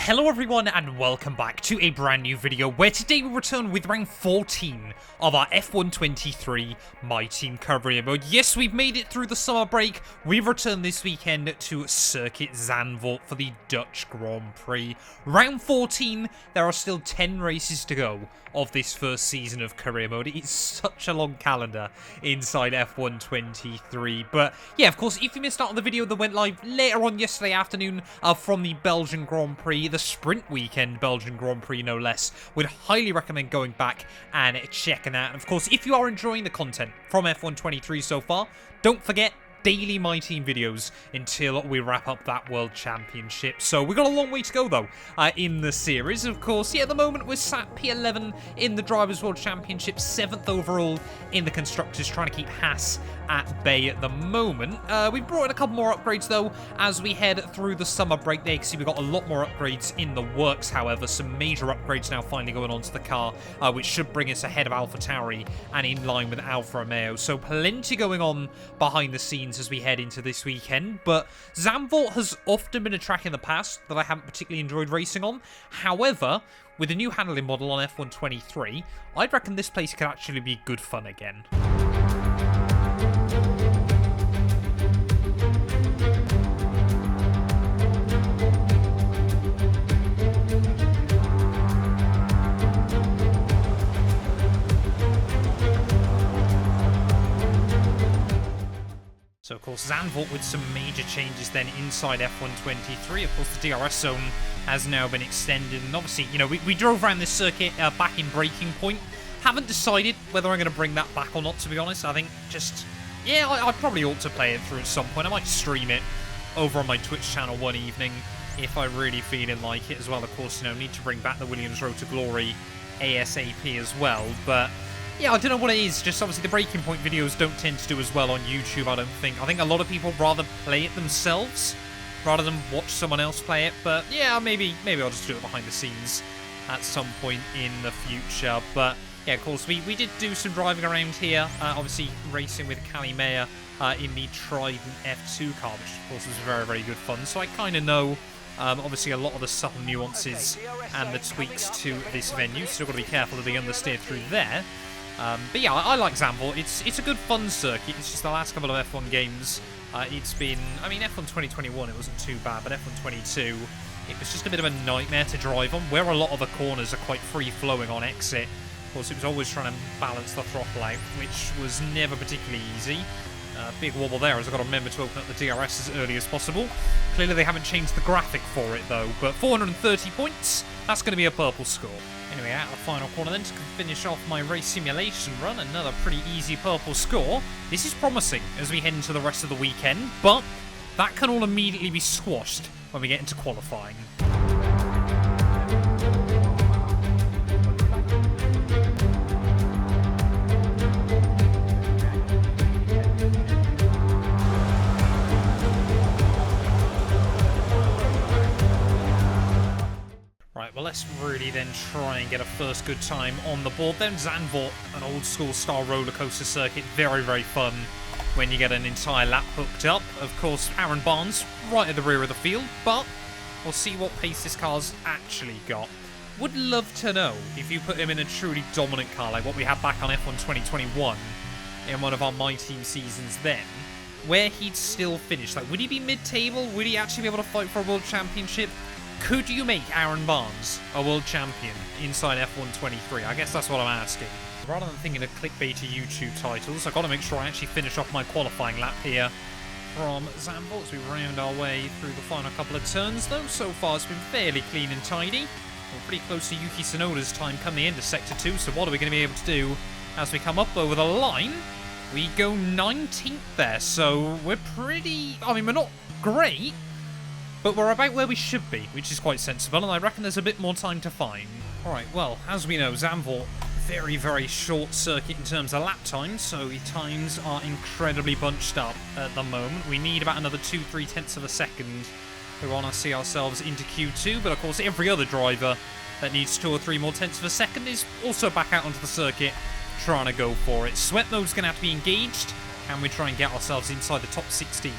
Hello everyone and welcome back to a brand new video where today we return with round 14 of our F123 My Team Career Mode. Yes, we've made it through the summer break. We've returned this weekend to Circuit Zandvoort for the Dutch Grand Prix. Round 14, there are still 10 races to go of this first season of Career Mode. It's such a long calendar inside F123. But yeah, of course, if you missed out on the video that went live later on yesterday afternoon from the Belgian Grand Prix, the sprint weekend Belgian Grand Prix no less, would highly recommend going back and checking out. And of course, if you are enjoying the content from F123 so far, don't forget daily My Team videos until we wrap up that World Championship. So we've got a long way to go though in the series. Of course, yeah, at the moment we're sat P11 in the Drivers' World Championship, 7th overall in the Constructors, trying to keep Haas at bay at the moment. We've brought in a couple more upgrades though as we head through the summer break. There you can see we've got a lot more upgrades in the works, however. Some major upgrades now finally going on to the car, which should bring us ahead of AlphaTauri and in line with Alfa Romeo. So plenty going on behind the scenes as we head into this weekend. But Zandvoort has often been a track in the past that I haven't particularly enjoyed racing on. However, with the new handling model on F123, I'd reckon this place could actually be good fun again. So, of course, Zandvoort with some major changes then inside F123. Of course, the DRS zone has now been extended. And obviously, you know, we drove around this circuit back in Breaking Point. Haven't decided whether I'm going to bring that back or not, to be honest. I think just, yeah, I probably ought to play it through at some point. I might stream it over on my Twitch channel one evening if I really feeling like it as well. Of course, you know, need to bring back the Williams Road to Glory ASAP as well. But yeah, I don't know what it is. Just obviously the Breaking Point videos don't tend to do as well on YouTube, I don't think. I think a lot of people rather play it themselves rather than watch someone else play it. But yeah, maybe I'll just do it behind the scenes at some point in the future. But yeah, of course, we did do some driving around here. Obviously racing with Callie Mayer in the Trident F2 car, which of course was very, very good fun. So I kind of know obviously a lot of the subtle nuances and the tweaks to this venue. Still got to be careful of the understeer through there. But yeah, I like Zandvoort. It's a good fun circuit. It's just the last couple of F1 games, it's been, I mean, F1 2021, it wasn't too bad, but F1 22, it was just a bit of a nightmare to drive on, where a lot of the corners are quite free-flowing on exit. Of course, it was always trying to balance the throttle out, which was never particularly easy. Big wobble there, as I've got to remember to open up the DRS as early as possible. Clearly they haven't changed the graphic for it though, but 430 points, that's going to be a purple score. Anyway, out of the final corner then to finish off my race simulation run, another pretty easy purple score. This is promising as we head into the rest of the weekend, but that can all immediately be squashed when we get into qualifying. Well, let's really then try and get a first good time on the board. Then Zandvoort, an old school style roller coaster circuit, very, very fun when you get an entire lap hooked up. Of course, Aaron Barnes right at the rear of the field, but we'll see what pace this car's actually got. Would love to know if you put him in a truly dominant car like what we had back on F1 2021 in one of our My Team seasons then, where he'd still finish. Like, would he be mid-table? Would he actually be able to fight for a world championship? Could you make Aaron Barnes a world champion inside F123? I guess that's what I'm asking. Rather than thinking of clickbaity YouTube titles, I've got to make sure I actually finish off my qualifying lap here from Zandvoort as we round our way through the final couple of turns, though. So far, it's been fairly clean and tidy. We're pretty close to Yuki Tsunoda's time coming into Sector 2, so what are we going to be able to do as we come up over the line? We go 19th there, so we're pretty... I mean, we're not great, but we're about where we should be, which is quite sensible, and I reckon there's a bit more time to find. Alright, well, as we know, Zandvoort, very, very short circuit in terms of lap time, so the times are incredibly bunched up at the moment. We need about another 2-3 tenths of a second to want to see ourselves into Q2, but of course every other driver that needs 2 or 3 more tenths of a second is also back out onto the circuit trying to go for it. Sweat mode's going to have to be engaged. Can we try and get ourselves inside the top 16?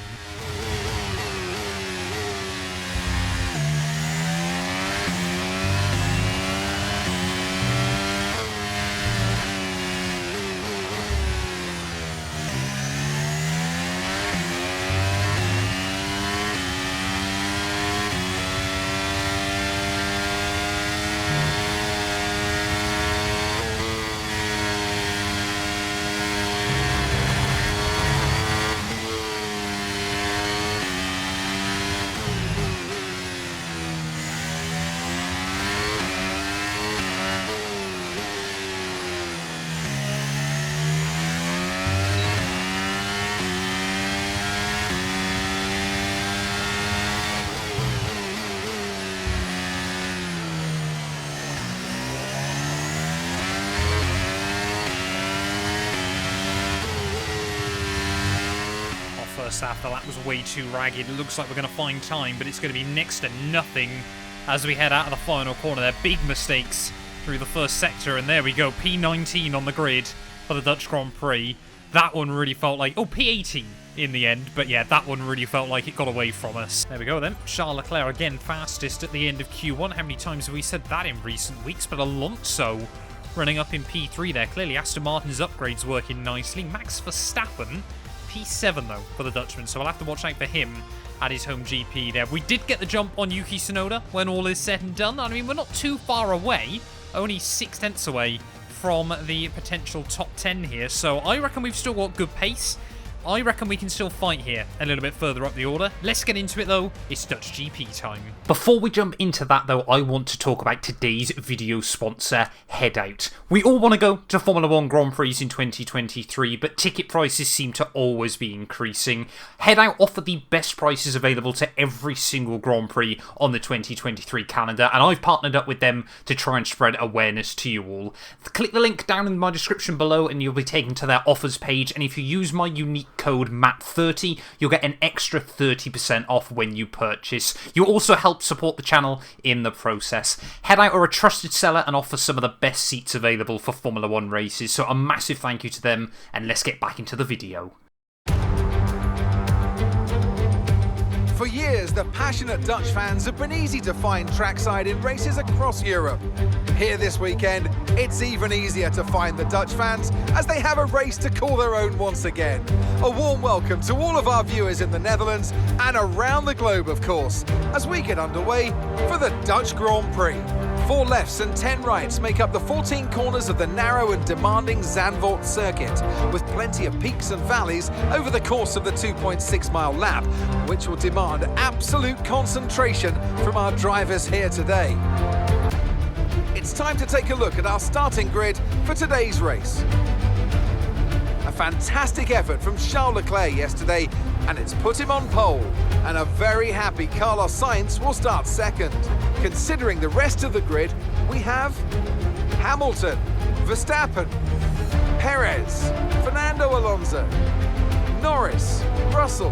first half. The lap was way too ragged. It looks like we're going to find time, but it's going to be next to nothing as we head out of the final corner. They're big mistakes through the first sector, and there we go. P19 on the grid for the Dutch Grand Prix. That one really felt like... Oh, P18 in the end. But yeah, that one really felt like it got away from us. There we go then. Charles Leclerc again fastest at the end of Q1. How many times have we said that in recent weeks? But Alonso running up in P3 there. Clearly Aston Martin's upgrades working nicely. Max Verstappen, P7 though for the Dutchman. So I'll have to watch out for him at his home GP there. We did get the jump on Yuki Tsunoda when all is said and done. I mean, we're not too far away. Only 6/10 away from the potential top 10 here. So I reckon we've still got good pace. I reckon we can still fight here a little bit further up the order. Let's get into it though. It's Dutch GP time. Before we jump into that though, I want to talk about today's video sponsor, Headout. We all want to go to Formula 1 Grand Prix in 2023, but ticket prices seem to always be increasing. Headout offer the best prices available to every single Grand Prix on the 2023 calendar, and I've partnered up with them to try and spread awareness to you all. Click the link down in my description below and you'll be taken to their offers page, and if you use my unique code MAT30, you'll get an extra 30% off when you purchase. You'll also help support the channel in the process. Headout are a trusted seller and offer some of the best seats available for Formula 1 races, so a massive thank you to them, and let's get back into the video. For years, the passionate Dutch fans have been easy to find trackside in races across Europe. Here this weekend, it's even easier to find the Dutch fans as they have a race to call their own once again. A warm welcome to all of our viewers in the Netherlands and around the globe, of course, as we get underway for the Dutch Grand Prix. 4 lefts and 10 rights make up the 14 corners of the narrow and demanding Zandvoort circuit, with plenty of peaks and valleys over the course of the 2.6-mile lap, which will demand absolute concentration from our drivers here today. It's time to take a look at our starting grid for today's race. A fantastic effort from Charles Leclerc yesterday, and it's put him on pole. And a very happy Carlos Sainz will start second. Considering the rest of the grid, we have Hamilton, Verstappen, Perez, Fernando Alonso, Norris, Russell,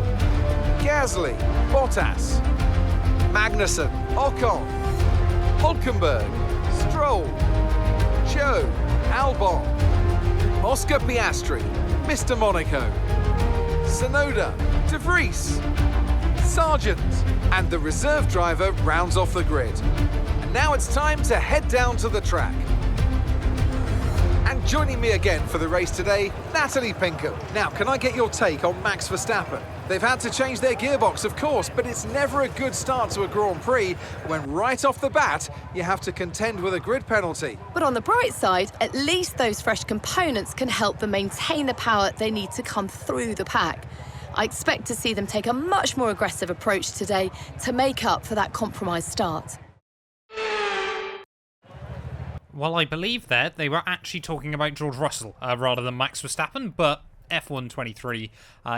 Gasly, Bottas, Magnussen, Ocon, Hulkenberg, Stroll, Joe, Albon, Oscar Piastri, Mr. Monaco, Tsunoda, De Vries, Sargent, and the reserve driver rounds off the grid. And now it's time to head down to the track. And joining me again for the race today, Natalie Pinkham. Now, can I get your take on Max Verstappen? They've had to change their gearbox, of course, but it's never a good start to a Grand Prix when right off the bat, you have to contend with a grid penalty. But on the bright side, at least those fresh components can help them maintain the power they need to come through the pack. I expect to see them take a much more aggressive approach today to make up for that compromised start. Well, I believe that they were actually talking about George Russell rather than Max Verstappen, but F123,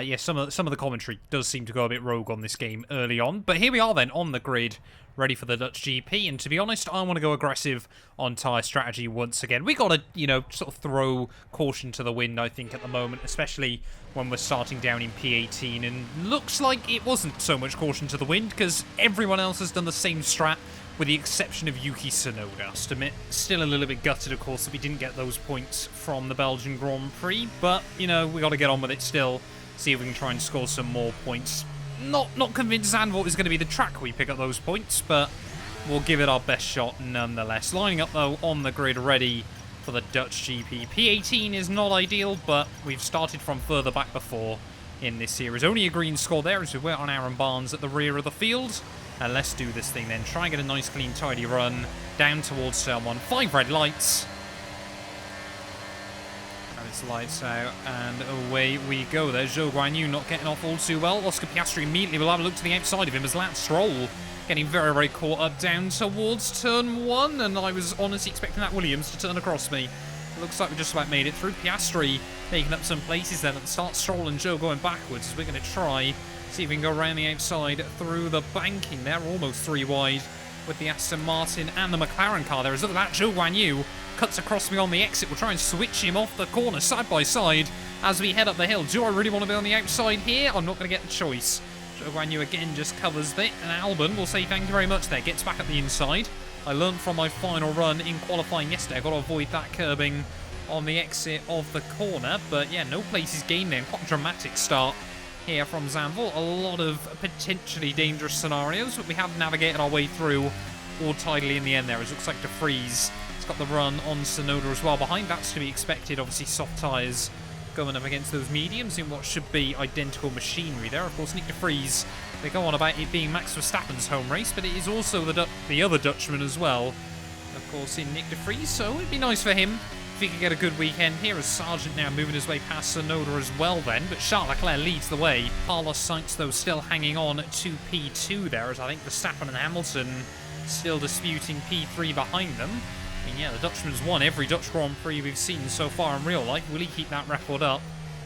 yeah, some of the commentary does seem to go a bit rogue on this game early on. But here we are then on the grid, ready for the Dutch GP, and to be honest, I want to go aggressive on tyre strategy once again. We got to, sort of throw caution to the wind, I think, at the moment, especially when we're starting down in P18, and looks like it wasn't so much caution to the wind, because everyone else has done the same strat, with the exception of Yuki Tsunoda. I must admit, still a little bit gutted, of course, that we didn't get those points from the Belgian Grand Prix, but, we got to get on with it still, see if we can try and score some more points. Not convinced Zandvoort is going to be the track we pick up those points, but we'll give it our best shot nonetheless. Lining up, though, on the grid, ready for the Dutch GP. P18 is not ideal, but we've started from further back before in this series. Only a green score there as we wait on Aaron Barnes at the rear of the field. And let's do this thing then. Try and get a nice, clean, tidy run down towards turn 1. 5 red lights. And it's lights out, and away we go. There's Zhou Guanyu not getting off all too well. Oscar Piastri immediately will have a look to the outside of him as Lance Stroll getting very, very caught up down towards turn 1. And I was honestly expecting that Williams to turn across me. Looks like we just about made it through. Piastri taking up some places then at the start. Stroll and Zhou going backwards. We're going to try see if we can go around the outside through the banking there. Almost 3 wide with the Aston Martin and the McLaren car there. As look at that, Zhou Guanyu cuts across me on the exit. We'll try and switch him off the corner side by side as we head up the hill. Do I really want to be on the outside here? I'm not going to get the choice. Zhou Guanyu again just covers it, and Albon will say thank you very much there. Gets back at the inside. I learned from my final run in qualifying yesterday. I've got to avoid that curbing on the exit of the corner. But yeah, no places gained there. Quite a dramatic start here from Zandvoort. A lot of potentially dangerous scenarios, but we have navigated our way through all tidily in the end there. It looks like De Vries has got the run on Tsunoda as well. Behind that's to be expected. Obviously soft tyres going up against those mediums in what should be identical machinery there. Of course, Nick De Vries, they go on about it being Max Verstappen's home race, but it is also the other Dutchman as well, of course, in Nick De Vries. So it'd be nice for him if he could get a good weekend here, as Sargent now moving his way past Tsunoda as well then. But Charles Leclerc leads the way. Carlos Sainz, though, still hanging on to P2 there, as I think Verstappen and Hamilton still disputing P3 behind them. I mean, yeah, the Dutchman's won every Dutch Grand Prix we've seen so far in real life. Will he keep that record up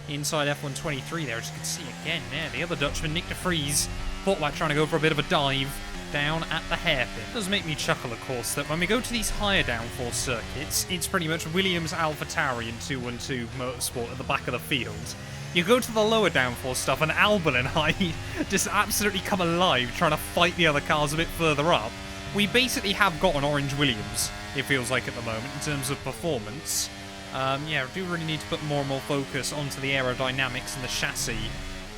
inside F123 there? As you can see again there, the other Dutchman, Nick De Vries, thought about trying to go for a bit of a dive down at the hairpin. It does make me chuckle, of course, that when we go to these higher downforce circuits, it's pretty much Williams, AlphaTauri and 212 Motorsport at the back of the field. You go to the lower downforce stuff and Albon and I just absolutely come alive trying to fight the other cars a bit further up. We basically have got an orange Williams, it feels like at the moment, in terms of performance. Yeah, we do really need to put more and more focus onto the aerodynamics and the chassis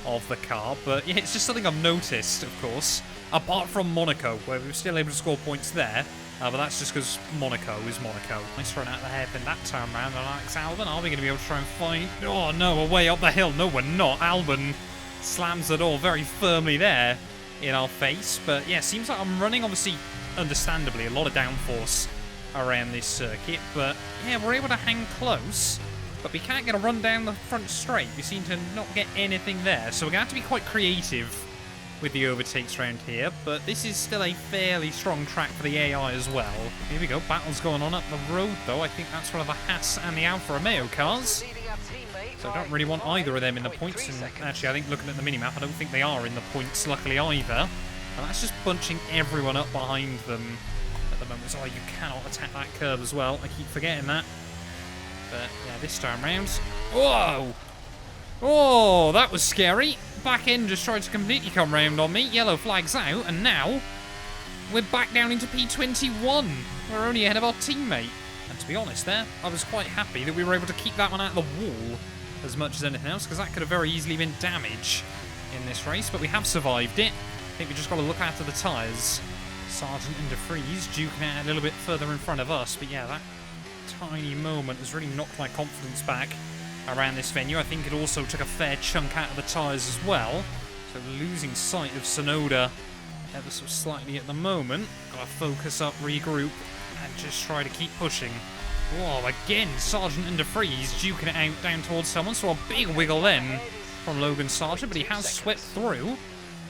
of the car, but yeah, it's just something I've noticed, of course, apart from Monaco, where we were still able to score points there, but that's just because Monaco is Monaco. Nice run out the hairpin that time round, Alex Albon. Are we going to be able to try and find... Oh no, we're way up the hill. No, we're not. Albon slams the door very firmly there in our face, but yeah, seems like I'm running, obviously, understandably, a lot of downforce around this circuit, but yeah, we're able to hang close, but we can't get a run down the front straight. We seem to not get anything there, so we're going to have to be quite creative with the overtakes around here, but this is still a fairly strong track for the AI as well. Here we go, battles going on up the road though. I think that's one of the Haas and the Alfa Romeo cars, so I don't really want either of them in the points, and actually I think looking at the minimap, I don't think they are in the points, luckily, either. And that's just bunching everyone up behind them at the moment. Oh, you cannot attack that curb as well. I keep forgetting that. But yeah, this time round. Whoa! Oh, that was scary. Back end just tried to completely come round on me. Yellow flags out, and now we're back down into P21. We're only ahead of our teammate. And to be honest there, I was quite happy that we were able to keep that one out of the wall as much as anything else, because that could have very easily been damage in this race, but we have survived it. I think we just got to look after the tyres. Sargent and De Vries duking out a little bit further in front of us, but yeah, that tiny moment has really knocked my confidence back around this venue. I think it also took a fair chunk out of the tyres as well, so losing sight of Tsunoda ever so slightly at the moment. Got to focus up, regroup, and just try to keep pushing. Whoa, again, Sargent and De Vries duking it out down towards someone, so a big wiggle then from Logan Sargent, but he has swept through.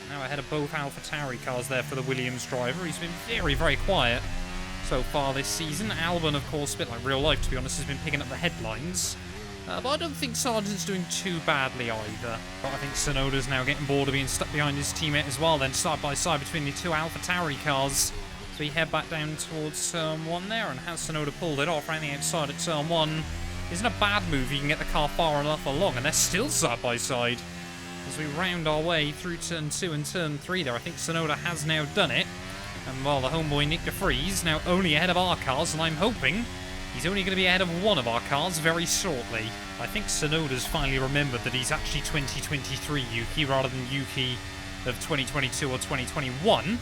Now ahead of both AlphaTauri cars there for the Williams driver. He's been very, very quiet so far this season. Albon, of course, a bit like real life, to be honest, has been picking up the headlines. But I don't think Sargent's doing too badly either. But I think Tsunoda's now getting bored of being stuck behind his teammate as well, then side by side between the two AlphaTauri cars. So we head back down towards turn 1 there, and has Tsunoda pulled it off around the outside at turn 1. Isn't a bad move, you can get the car far enough along, and they're still side by side. As we round our way through turn 2 and turn 3 there, I think Tsunoda has now done it. And while the homeboy Nick De Vries now only ahead of our cars, and I'm hoping he's only going to be ahead of one of our cars very shortly. I think Tsunoda's finally remembered that he's actually 2023 Yuki rather than Yuki of 2022 or 2021.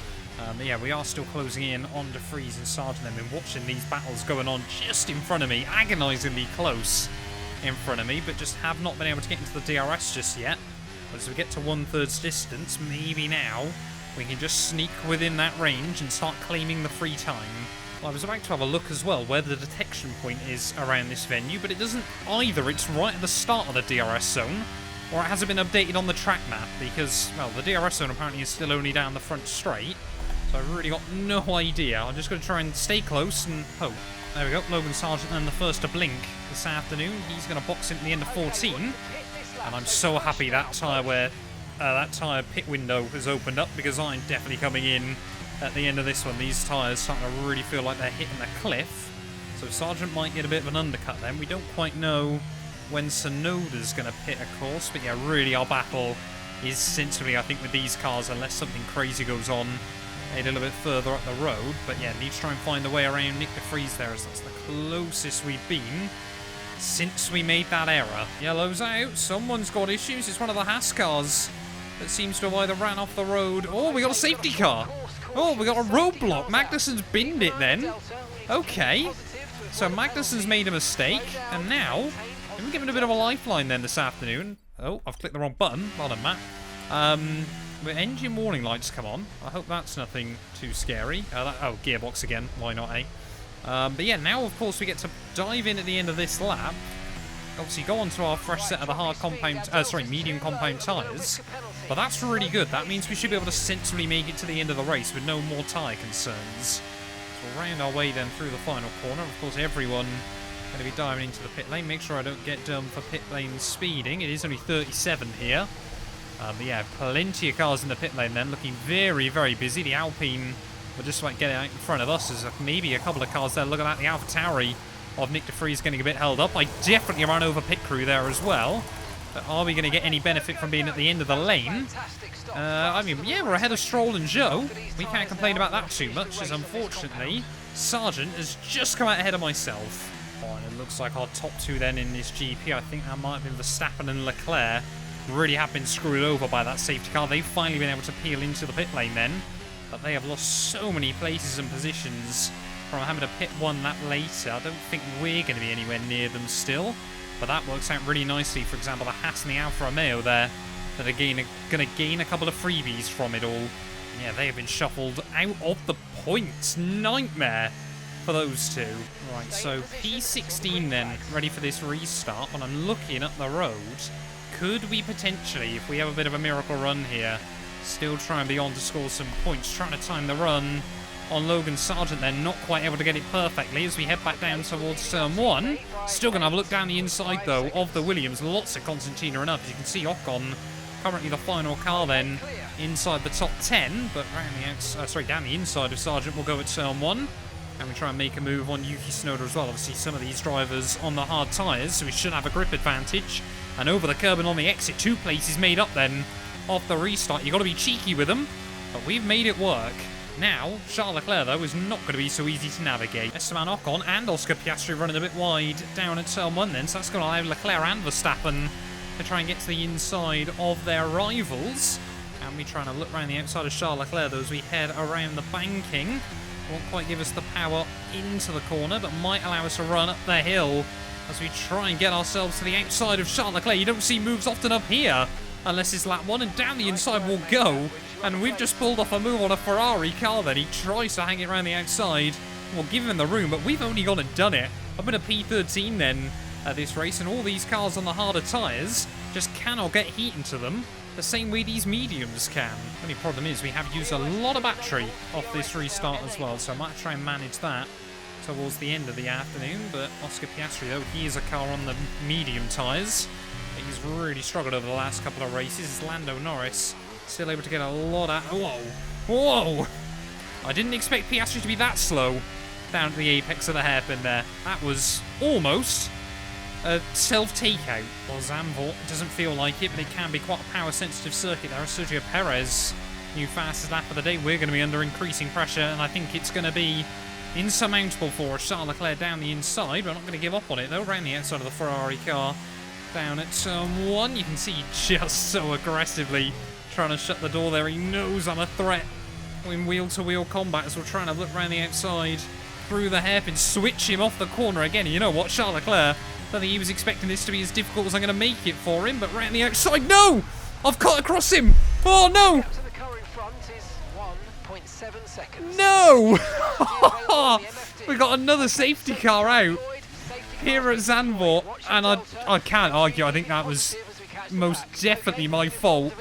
But yeah, we are still closing in on De Vries and Sargent. I've been watching these battles going on just in front of me, agonisingly close in front of me, but just have not been able to get into the DRS just yet. But as we get to 1/3 distance, maybe now we can just sneak within that range and start claiming the free time. Well, I was about to have a look as well where the detection point is around this venue, but it doesn't either. It's right at the start of the DRS zone, or it hasn't been updated on the track map, because, well, the DRS zone apparently is still only down the front straight, so I've really got no idea. I'm just going to try and stay close and hope. There we go, Logan Sargent then the first to blink this afternoon. He's going to box into the end of 14, and I'm so happy that tyre pit window has opened up, because I'm definitely coming in at the end of this one. These tyres starting to really feel like they're hitting the cliff. So Sargent might get a bit of an undercut then. We don't quite know when Sonoda's going to pit, of course. But yeah, really our battle is sensibly, I think, with these cars, unless something crazy goes on a little bit further up the road. But yeah, need to try and find a way around Nick de Vries there, as that's the closest we've been since we made that error. Yellow's out. Someone's got issues. It's one of the Haas cars that seems to have either ran off the road. Oh, we got a safety car. Oh, we got a roadblock. Magnussen's binned it then. Okay. So Magnussen's made a mistake. And now, we're given a bit of a lifeline then this afternoon. Oh, I've clicked the wrong button. Well done, Matt. But engine warning lights come on. I hope that's nothing too scary. Oh, gearbox again. Why not, eh? But yeah, now of course we get to dive in at the end of this lap. Obviously go on to our fresh set of the medium compound tyres. But that's really good. That means we should be able to sensibly make it to the end of the race with no more tyre concerns. So we'll round our way then through the final corner. Of course, everyone going to be diving into the pit lane. Make sure I don't get done for pit lane speeding. It is only 37 here. But yeah, plenty of cars in the pit lane then, looking very, very busy. The Alpine will just about get out in front of us. There's maybe a couple of cars there. Look at that, the AlphaTauri of Nick de Vries getting a bit held up. I definitely ran over pit crew there as well. But are we going to get any benefit from being at the end of the lane? I mean, yeah, we're ahead of Stroll and Joe. We can't complain about that too much, as unfortunately, Sargent has just come out ahead of myself. Oh, and it looks like our top two then in this GP, I think that might have been Verstappen and Leclerc, really have been screwed over by that safety car. They've finally been able to peel into the pit lane then, but they have lost so many places and positions from having to pit one lap later. I don't think we're going to be anywhere near them still, but that works out really nicely. For example, the Haas and the Alfa Romeo there that are going to gain a couple of freebies from it all. Yeah, they have been shuffled out of the points. Nightmare for those two. Right, so P16 then, ready for this restart. When I'm looking up the road, could we potentially, if we have a bit of a miracle run here, still try and be on to score some points? Trying to time the run on Logan Sargent then, not quite able to get it perfectly as we head back down towards turn one. Still going to have a look down the inside though of the Williams. Lots of concertina and up. As you can see, Ocon currently the final car then inside the top 10, but around the outside, down the inside of Sargent will go at turn one. And we try and make a move on Yuki Tsunoda as well. Obviously, some of these drivers on the hard tyres, so we should have a grip advantage. And over the curb and on the exit, 2 places made up then off the restart. You've got to be cheeky with them, but we've made it work. Now, Charles Leclerc, though, is not going to be so easy to navigate. Esteban Ocon and Oscar Piastri running a bit wide down at turn one then, so that's going to allow Leclerc and Verstappen to try and get to the inside of their rivals. And we trying to look around the outside of Charles Leclerc, though, as we head around the banking. Won't quite give us the power into the corner, but might allow us to run up the hill as we try and get ourselves to the outside of Charles Leclerc. You don't see moves often up here unless it's lap one, and down the inside we'll go. And we've just pulled off a move on a Ferrari car then. He tries to hang it around the outside. We'll give him the room, but we've only gone and done it. I've been a P13 then at this race, and all these cars on the harder tyres just cannot get heat into them the same way these mediums can. The only problem is we have used a lot of battery off this restart as well, so I might try and manage that towards the end of the afternoon. But Oscar Piastri, though, he is a car on the medium tyres. He's really struggled over the last couple of races. Lando Norris still able to get a lot out. Whoa! Whoa! I didn't expect Piastri to be that slow down to the apex of the hairpin there. That was almost a self-takeout. Well, Zandvoort doesn't feel like it, but it can be quite a power-sensitive circuit there. Sergio Perez, new fastest lap of the day. We're going to be under increasing pressure, and I think it's going to be insurmountable for us. Charles Leclerc down the inside. We're not going to give up on it, though. Around the outside of the Ferrari car. Down at turn one, you can see just so aggressively trying to shut the door there. He knows I'm a threat in wheel-to-wheel combat, as we're trying to look around the outside through the hairpin, switch him off the corner again. You know what, Charles Leclerc, I don't think he was expecting this to be as difficult as I'm going to make it for him, but round the outside, no! I've cut across him! Oh, no! No! We got another safety car out here at Zandvoort, and I can't argue. I think that was most definitely my fault.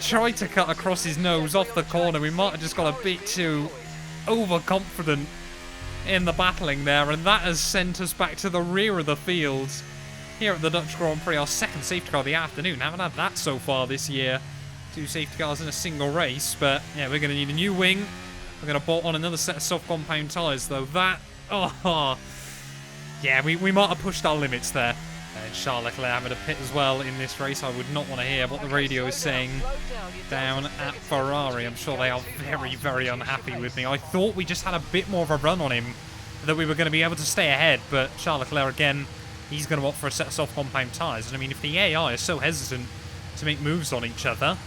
Tried to cut across his nose off the corner. We might have just got a bit too overconfident in the battling there, and that has sent us back to the rear of the field here at the Dutch Grand Prix. Our second safety car of the afternoon. Haven't had that so far this year. 2 safety cars in a single race, but yeah, we're going to need a new wing We're going to bolt on another set of soft compound tyres, though. That... Oh... Yeah, we might have pushed our limits there. And Charles Leclerc having a pit as well in this race. I would not want to hear what the radio is saying down at Ferrari. I'm sure they are very, very unhappy with me. I thought we just had a bit more of a run on him, that we were going to be able to stay ahead, but Charles Leclerc, again, he's going to opt for a set of soft compound tyres. And I mean, if the AI is so hesitant to make moves on each other,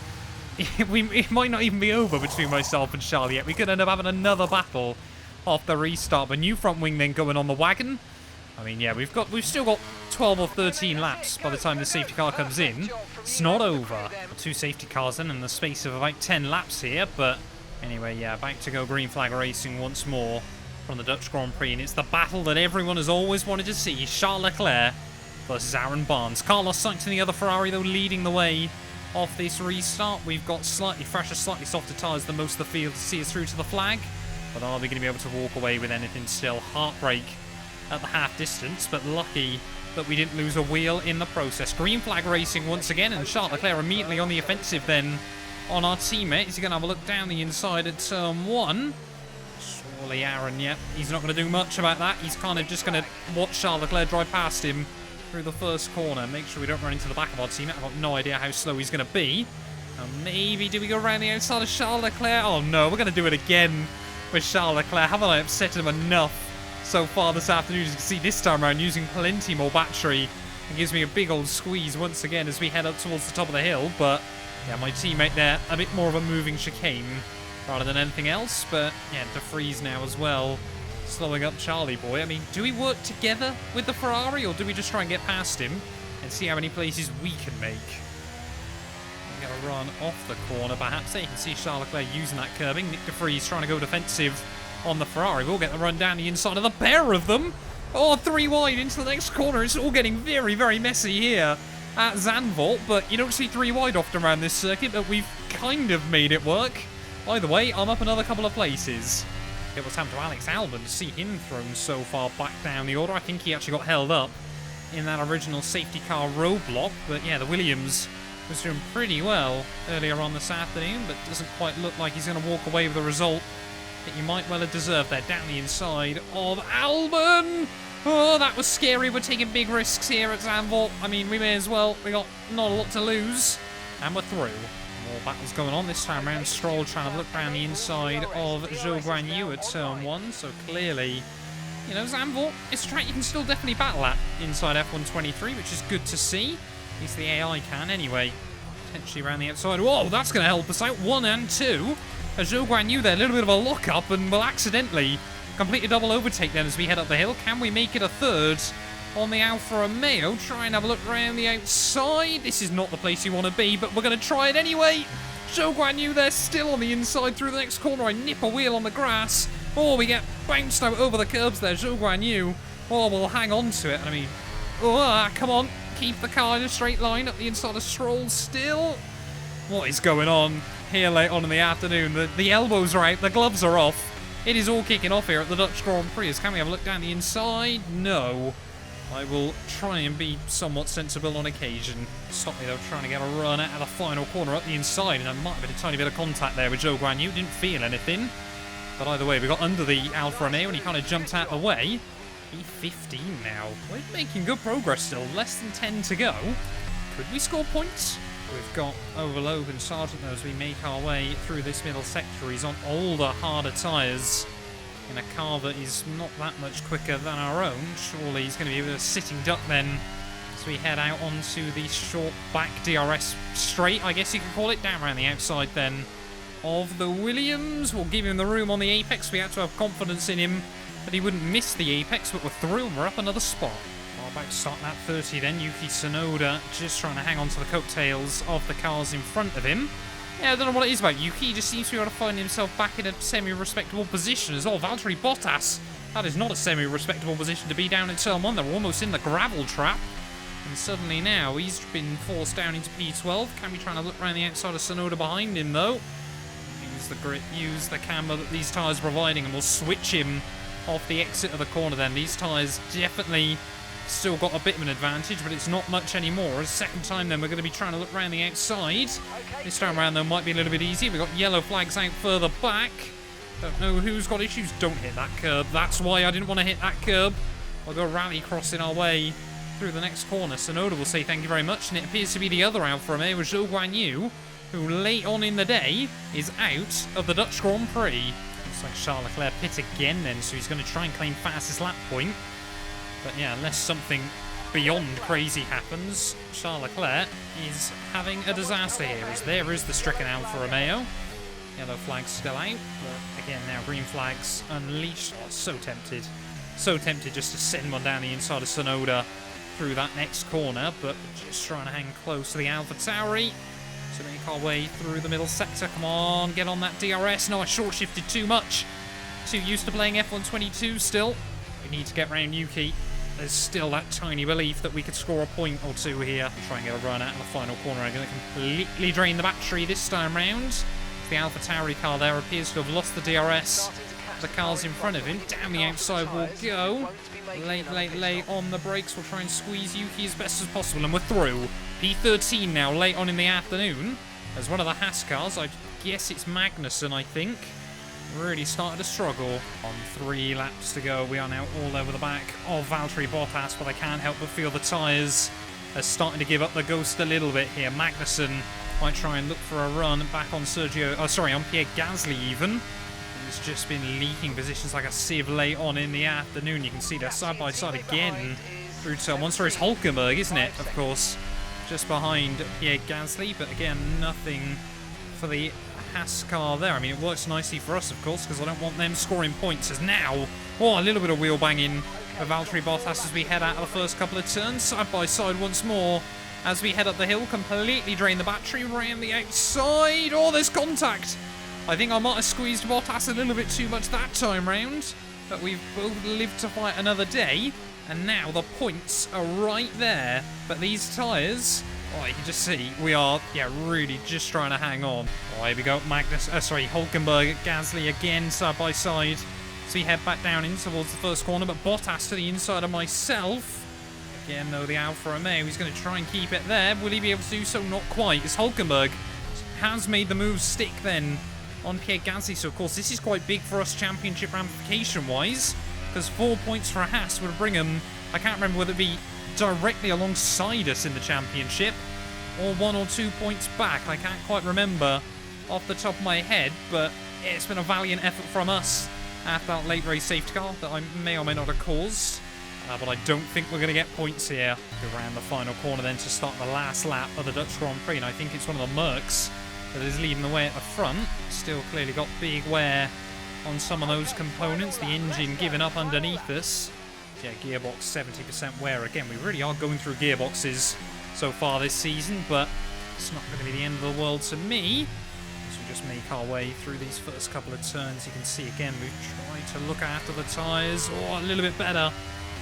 it might not even be over between myself and Charles yet. We could end up having another battle off the restart. But new front wing then going on the wagon. I mean, yeah, we've still got 12 or 13 laps by the time the safety car comes in. It's not over. 2 safety cars in the space of about 10 laps here. But anyway, yeah, back to go green flag racing once more from the Dutch Grand Prix. And it's the battle that everyone has always wanted to see. Charles Leclerc versus Aaron Barnes. Carlos Sainz in the other Ferrari, though, leading the way off this restart. We've got slightly fresher, slightly softer tyres than most of the field to see us through to the flag. But are we going to be able to walk away with anything still? Heartbreak at the half distance, but lucky that we didn't lose a wheel in the process. Green flag racing once again, and Charles Leclerc immediately on the offensive then on our teammate. Is he going to have a look down the inside at turn 1? Surely Aaron, yeah, he's not going to do much about that. He's kind of just going to watch Charles Leclerc drive past him through the first corner. Make sure we don't run into the back of our teammate. I've got no idea how slow he's going to be. Maybe do we go around the outside of Charles Leclerc? Oh no, we're going to do it again with Charles Leclerc. Haven't I upset him enough so far this afternoon? As you can see, this time around using plenty more battery. It gives me a big old squeeze once again as we head up towards the top of the hill. But yeah, my teammate there, a bit more of a moving chicane rather than anything else. But yeah, De Vries now as well, slowing up Charlie boy. I mean, do we work together with the Ferrari, or do we just try and get past him and see how many places we can make? We're going to run off the corner perhaps. There you can see Charles Leclerc using that curbing. Nick De Vries trying to go defensive on the Ferrari. We'll get the run down the inside of the pair of them. Oh, 3 wide into the next corner. It's all getting very, very messy here at Zandvoort, but you don't see 3 wide often around this circuit, but we've kind of made it work. Either way, I'm up another couple of places. It was time to Alex Albon to see him thrown so far back down the order. I think he actually got held up in that original safety car roadblock, but yeah, the Williams was doing pretty well earlier on this afternoon, but doesn't quite look like he's going to walk away with a result that you might well have deserved there. Down the inside of Albon. Oh, that was scary. We're taking big risks here at Zandvoort. I mean, we may as well. We got not a lot to lose. And we're through. More battles going on this time around. Stroll trying to look around the inside of Zhou Guanyu at turn 1. So clearly, you know, Zandvoort, it's a track you can still definitely battle at inside F123, which is good to see. At least the AI can anyway. Potentially around the outside. Whoa, that's going to help us out. 1 and 2. As Zhou Guanyu there, a little bit of a lock-up, and will accidentally complete a double overtake then as we head up the hill. Can we make it a third on the Alfa Romeo? Try and have a look around the outside. This is not the place you want to be, but we're going to try it anyway. Zhou Guanyu there, still on the inside through the next corner. I nip a wheel on the grass. Oh, we get bounced out over the curbs there. Zhou Guanyu, oh, we'll hang on to it. I mean, oh, come on. Keep the car in a straight line up the inside of Stroll still. What is going on here late on in the afternoon? The elbows are out, the gloves are off. It is all kicking off here at the Dutch Grand Prix. Can we have a look down the inside? No. I will try and be somewhat sensible on occasion. Stop me though, trying to get a run out of the final corner up the inside, and there might have been a tiny bit of contact there with Zhou Guanyu. Didn't feel anything. But either way, we got under the Alfa Romeo and he kind of jumped out of the way. P15 now. We're making good progress still. Less than 10 to go. Could we score points? We've got over Logan Sargent though as we make our way through this middle sector. He's on older, harder tyres in a car that is not that much quicker than our own. Surely he's going to be a sitting duck then as we head out onto the short back DRS straight, I guess you could call it, down around the outside then of the Williams. We'll give him the room on the apex. We had to have confidence in him that he wouldn't miss the apex, but we're through and we're up another spot. About to start that 30 then. Yuki Tsunoda just trying to hang on to the coattails of the cars in front of him. Yeah, I don't know what it is about Yuki. He just seems to be able to find himself back in a semi-respectable position as well. Valtteri Bottas, that is not a semi-respectable position to be down in turn 1. They're almost in the gravel trap. And suddenly now he's been forced down into P12. Can we try to look around the outside of Tsunoda behind him though? Use the grip, use the camber that these tyres are providing, and we'll switch him off the exit of the corner then. These tyres definitely still got a bit of an advantage, but it's not much anymore. A second time then we're going to be trying to look around the outside. This time around though might be a little bit easier. We've got yellow flags out further back. Don't know who's got issues. Don't hit that curb. That's why I didn't want to hit that curb. I'll go rally crossing our way through the next corner. Sonoda will say thank you very much, and it appears to be the other Alfa Romeo, Zhou Guanyu, who late on in the day is out of the Dutch Grand Prix. Looks like Charles Leclerc pit again then, so he's going to try and claim fastest lap point. But yeah, unless something beyond crazy happens, Charles Leclerc is having a disaster here, as there is the stricken Alfa Romeo. Yellow flag's still out, but again now green flag's unleashed. Oh, so tempted just to send one down the inside of Sonoda through that next corner, but just trying to hang close to the AlphaTauri to make our way through the middle sector. Come on, get on that DRS. No, I short shifted too much. Too used to playing F122 still. We need to get round Yuki. There's still that tiny belief that we could score a point or two here. Try and get a run out of the final corner. I'm going to completely drain the battery this time round. The AlphaTauri car there appears to have lost the DRS. The cars in front of him. Down the outside will go. Late on the brakes. We'll try and squeeze Yuki as best as possible. And we're through. P13 now, late on in the afternoon. As one of the Haas cars, I guess it's Magnussen, I think, really started to struggle. On 3 laps to go, we are now all over the back of Valtteri Bottas, but I can't help but feel the tyres are starting to give up the ghost a little bit here. Magnussen might try and look for a run back on on Pierre Gasly even. He's just been leaking positions like a sieve late on in the afternoon. You can see they're side by side again through turn 1. Sorry, it's Hulkenberg, isn't it? Of course, just behind Pierre Gasly, but again, nothing for the Haas car there. I mean, it works nicely for us, of course, because I don't want them scoring points. As now, a little bit of wheel banging of Valtteri Bottas as we head out of the first couple of turns. Side by side once more as we head up the hill. Completely drain the battery around the outside. Oh, there's contact. I think I might have squeezed Bottas a little bit too much that time round, but we've both lived to fight another day, and now the points are right there. But these tyres, you can just see we are, really just trying to hang on. Here we go, Hulkenberg, Gasly again side by side. So we head back down in towards the first corner, but Bottas to the inside of myself. Again, though, the Alfa Romeo, he's going to try and keep it there. Will he be able to do so? Not quite, as Hulkenberg has made the move stick then on Pierre Gasly. So, of course, this is quite big for us championship ramification-wise, because 4 points for a Haas would bring him, I can't remember whether it be directly alongside us in the championship or 1 or 2 points back. I can't quite remember off the top of my head, but it's been a valiant effort from us after that late race safety car that I may or may not have caused. But I don't think we're going to get points here. Go around the final corner then to start the last lap of the Dutch Grand Prix, and I think it's one of the Mercs that is leading the way at the front. Still clearly got big wear on some of those components. The engine giving up underneath us. Gearbox 70% wear. Again, we really are going through gearboxes so far this season, but it's not going to be the end of the world to me. So we just make our way through these first couple of turns. You can see again, we've tried to look after the tyres. A little bit better.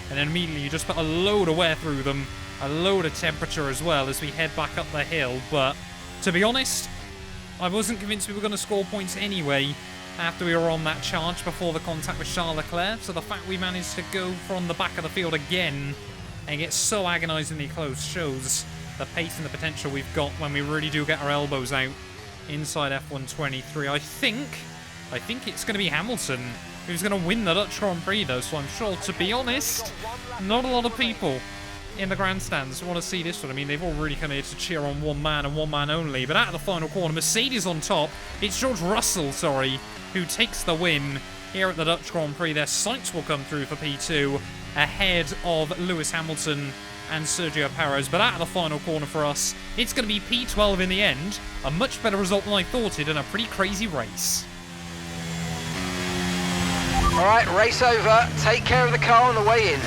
And then immediately you just put a load of wear through them, a load of temperature as well as we head back up the hill. But to be honest, I wasn't convinced we were going to score points anyway after we were on that charge before the contact with Charles Leclerc. So the fact we managed to go from the back of the field again and get so agonisingly close shows the pace and the potential we've got when we really do get our elbows out inside F123. I think it's going to be Hamilton who's going to win the Dutch Grand Prix, though, so I'm sure, to be honest, not a lot of people in the grandstands want to see this one. I mean, they've all really come here to cheer on one man and one man only, but out of the final corner, Mercedes on top. It's George Russell, who takes the win here at the Dutch Grand Prix. Their sights will come through for P2 ahead of Lewis Hamilton and Sergio Perez, but out of the final corner for us, it's going to be P12 in the end. A much better result than I thought it, and a pretty crazy race. All right, race over. Take care of the car on the way in.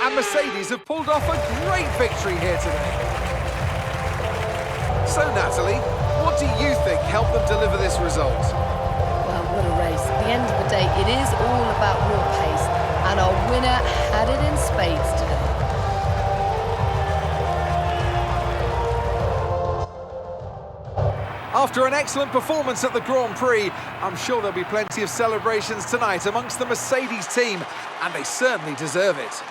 And Mercedes have pulled off a great victory here today. So, Natalie, what do you think helped them deliver this result? Well, what a race. At the end of the day, it is all about raw pace, and our winner had it in spades today. Our After an excellent performance at the Grand Prix, I'm sure there'll be plenty of celebrations tonight amongst the Mercedes team, and they certainly deserve it.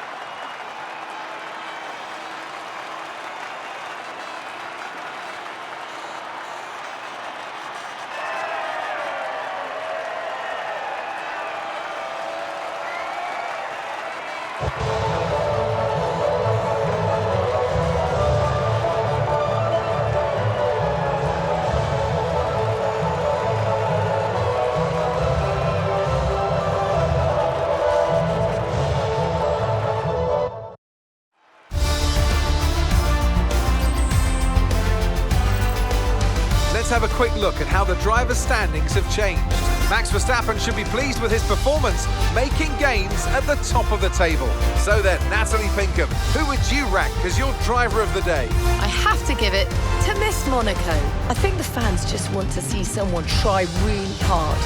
Let's have a quick look at how the drivers' standings have changed. Max Verstappen should be pleased with his performance, making gains at the top of the table. So then, Natalie Pinkham, who would you rank as your driver of the day? I have to give it to Miss Monaco. I think the fans just want to see someone try really hard.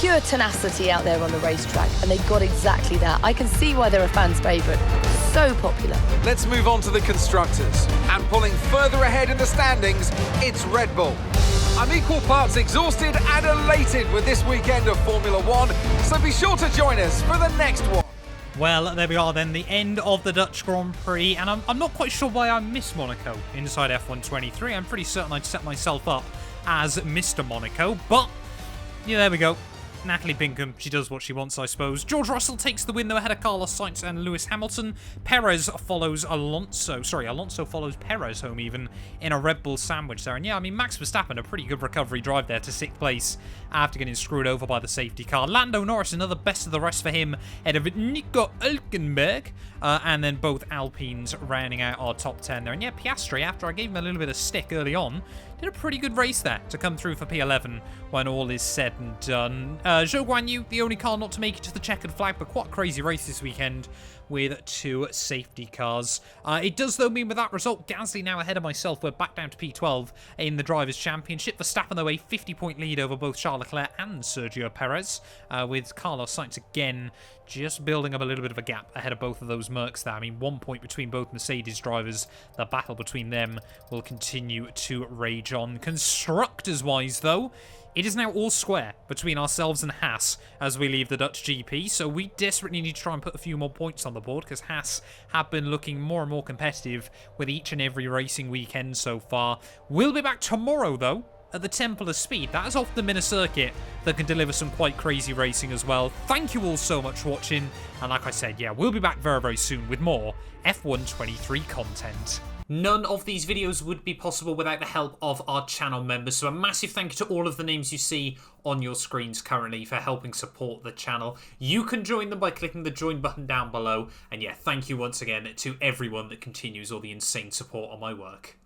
Pure tenacity out there on the racetrack, and they got exactly that. I can see why they're a fan's favourite. So popular. Let's move on to the constructors. And pulling further ahead in the standings, it's Red Bull. I'm equal parts exhausted and elated with this weekend of Formula One, so be sure to join us for the next one. Well, there we are then, the end of the Dutch Grand Prix, and I'm not quite sure why I missed Monaco inside F123. I'm pretty certain I'd set myself up as Mr. Monaco, but yeah, there we go. Natalie Pinkham, she does what she wants, I suppose. George Russell takes the win, though, ahead of Carlos Sainz and Lewis Hamilton. Alonso follows Perez home, even, in a Red Bull sandwich there. And yeah, I mean, Max Verstappen, a pretty good recovery drive there to 6th place after getting screwed over by the safety car. Lando Norris, another best of the rest for him, ahead of Nico Hülkenberg. And then both Alpines rounding out our top 10 there. And yeah, Piastri, after I gave him a little bit of stick early on, did a pretty good race there to come through for P11 when all is said and done. Zhou Guanyu, the only car not to make it to the checkered flag, but quite a crazy race this weekend with 2 safety cars. It does, though, mean with that result, Gasly now ahead of myself. We're back down to P12 in the Drivers' Championship. Verstappen, though, a 50-point lead over both Charles Leclerc and Sergio Perez, with Carlos Sainz again just building up a little bit of a gap ahead of both of those Mercs there. I mean, 1 point between both Mercedes drivers. The battle between them will continue to rage on. Constructors-wise, though, it is now all square between ourselves and Haas as we leave the Dutch GP, so we desperately need to try and put a few more points on the board because Haas have been looking more and more competitive with each and every racing weekend so far. We'll be back tomorrow, though, at the Temple of Speed. That is off the Minna circuit that can deliver some quite crazy racing as well. Thank you all so much for watching, and like I said, yeah, we'll be back very, very soon with more F123 content. None of these videos would be possible without the help of our channel members, so a massive thank you to all of the names you see on your screens currently for helping support the channel. You can join them by clicking the join button down below, and yeah, thank you once again to everyone that continues all the insane support on my work.